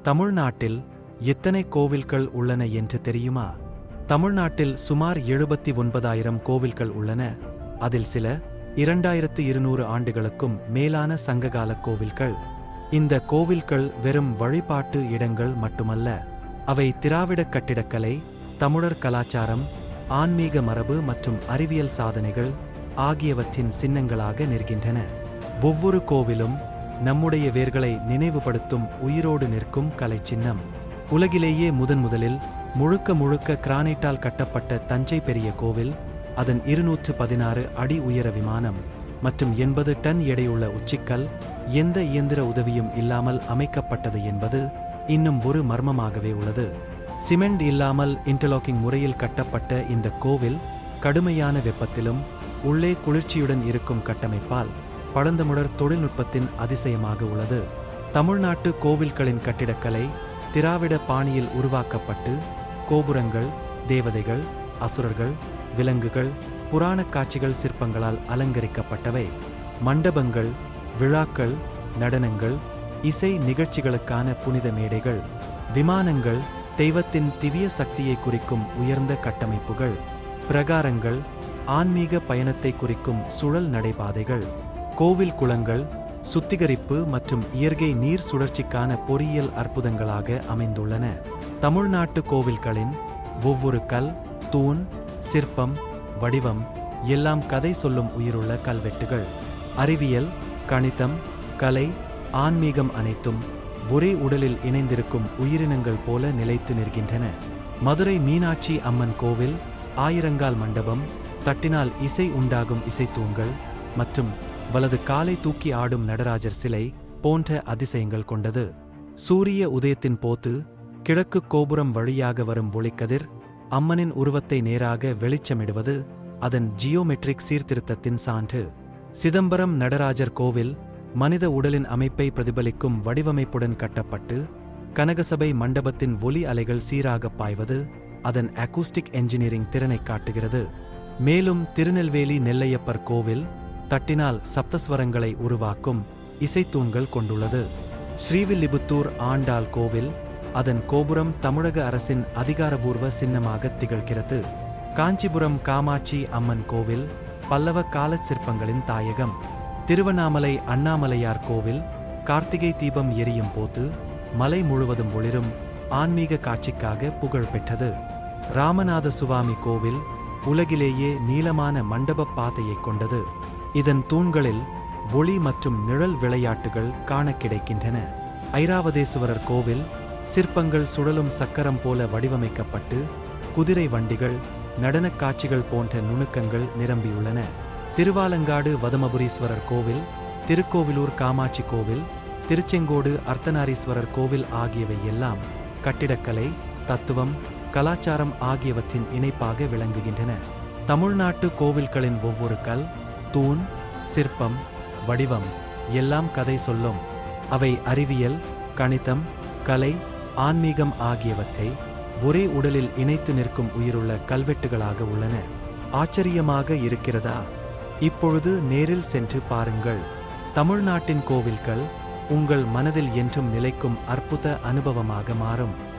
தமிழ்நாட்டில் எத்தனை கோவில்கள் உள்ளன என்று தெரியுமா? தமிழ்நாட்டில் சுமார் 79,000 கோவில்கள் உள்ளன. அதில் சில 2200 ஆண்டுகளுக்கும் மேலான சங்ககால கோவில்கள். இந்த கோவில்கள் வெறும் வழிபாட்டு இடங்கள் மட்டுமல்ல, அவை திராவிட கட்டிடக்கலை, தமிழர் கலாச்சாரம், ஆன்மீக மரபு மற்றும் அறிவியல் சாதனைகள் ஆகியவற்றின் சின்னங்களாக நிற்கின்றன. ஒவ்வொரு கோவிலும் நம்முடைய வேர்களை நினைவுபடுத்தும் உயிரோடு நிற்கும் கலை சின்னம். உலகிலேயே முதலில் முழுக்க கிரானைட்டால் கட்டப்பட்ட தஞ்சை பெரிய கோவில், அதன் 216 அடி உயர விமானம் மற்றும் 80 டன் எடையுள்ள உச்சிக்கல் எந்த இயந்திர உதவியும் இல்லாமல் அமைக்கப்பட்டது என்பது இன்னும் ஒரு மர்மமாகவே உள்ளது. சிமெண்ட் இல்லாமல் இன்டர்லாக்கிங் முறையில் கட்டப்பட்ட இந்த கோவில் கடுமையான வெப்பத்திலும் உள்ளே குளிர்ச்சியுடன் இருக்கும் கட்டமைப்பால் பழந்தமிழர் தொழில்நுட்பத்தின் அதிசயமாக உள்ளது. தமிழ்நாட்டு கோவில்களின் கட்டிடக்கலை திராவிட பாணியில் உருவாக்கப்பட்டு, கோபுரங்கள் தேவதைகள், அசுரர்கள், விலங்குகள், புராணக் காட்சிகள் சிற்பங்களால் அலங்கரிக்கப்பட்டவை. மண்டபங்கள் விழாக்கள், நடனங்கள், இசை நிகழ்ச்சிகளுக்கான புனித மேடைகள், விமானங்கள் தெய்வத்தின் திவ்ய சக்தியை குறிக்கும் உயர்ந்த கட்டமைப்புகள், பிரகாரங்கள் ஆன்மீக பயணத்தை குறிக்கும் சுழல் நடைபாதைகள், கோவில் குளங்கள் சுத்திகரிப்பு மற்றும் இயற்கை நீர் சுழற்சிக்கான பொறியியல் அற்புதங்களாக அமைந்துள்ளன. தமிழ்நாட்டு கோவில்களின் ஒவ்வொரு கல், தூண், சிற்பம், வடிவம் எல்லாம் கதை சொல்லும் உயிருள்ள கல்வெட்டுகள். அறிவியல், கணிதம், கலை, ஆன்மீகம் அனைத்தும் ஒரே உடலில் இணைந்திருக்கும் உயிரினங்கள் போல நிலைத்து நிற்கின்றன. மதுரை மீனாட்சி அம்மன் கோவில் ஆயிரங்கால் மண்டபம், தட்டினால் இசை உண்டாகும் இசைத்தூண்கள் மற்றும் வலது காலை தூக்கி ஆடும் நடராஜர் சிலை போன்ற அதிசயங்கள் கொண்டது. சூரிய உதயத்தின் போது கிழக்கு கோபுரம் வழியாக வரும் ஒளிக்கதிர் அம்மனின் உருவத்தை நேராக வெளிச்சமிடுவது அதன் ஜியோமெட்ரிக் சீர்திருத்தத்தின் சான்று. சிதம்பரம் நடராஜர் கோவில் மனித உடலின் அமைப்பை பிரதிபலிக்கும் வடிவமைப்புடன் கட்டப்பட்டு, கனகசபை மண்டபத்தின் ஒலி அலைகள் சீராக பாய்வது அதன் அக்கூஸ்டிக் என்ஜினியரிங் திறனை காட்டுகிறது. மேலும் திருநெல்வேலி நெல்லையப்பர் கோவில் தட்டினால் சப்தஸ்வரங்களை உருவாக்கும் இசைத்தூண்கள் கொண்டுள்ளது. ஸ்ரீவில்லிபுத்தூர் ஆண்டாள் கோவில் அதன் கோபுரம் தமிழக அரசின் அதிகாரபூர்வ சின்னமாக திகழ்கிறது. காஞ்சிபுரம் காமாட்சி அம்மன் கோவில் பல்லவ கால சிற்பங்களின் தாயகம். திருவண்ணாமலை அண்ணாமலையார் கோவில் கார்த்திகை தீபம் எரியும் போது மலை முழுவதும் ஒளிரும் ஆன்மீக காட்சிக்காக புகழ் பெற்றது. ராமநாத சுவாமி கோவில் உலகிலேயே நீளமான மண்டப பாதையை கொண்டது. இதன் தூண்களில் ஒளி மற்றும் நிழல் விளையாட்டுகள் காண கிடைக்கின்றன. ஐராவதேசுவரர் கோவில் சிற்பங்கள் சுழலும் சக்கரம் போல வடிவமைக்கப்பட்டு, குதிரை வண்டிகள், நடனக் காட்சிகள் போன்ற நுணுக்கங்கள் நிரம்பியுள்ளன. திருவாலங்காடு வதமபுரீஸ்வரர் கோவில், திருக்கோவிலூர் காமாட்சி கோவில், திருச்செங்கோடு அர்த்தநாரீஸ்வரர் கோவில் ஆகியவை எல்லாம் கட்டிடக்கலை, தத்துவம், கலாச்சாரம் ஆகியவற்றின் இணைப்பாக விளங்குகின்றன. தமிழ்நாட்டு கோவில்களின் ஒவ்வொரு கல், தூண், சிற்பம், வடிவம் எல்லாம் கதை சொல்லும். அவை அறிவியல், கணிதம், கலை, ஆன்மீகம் ஆகியவற்றை ஒரே உடலில் இணைத்து நிற்கும் உயிருள்ள கல்வெட்டுகளாக உள்ளன. ஆச்சரியமாக இருக்கிறதா? இப்பொழுது நேரில் சென்று பாருங்கள். தமிழ்நாட்டின் கோவில்கள் உங்கள் மனதில் என்றும் நிலைக்கும் அற்புத அனுபவமாக மாறும்.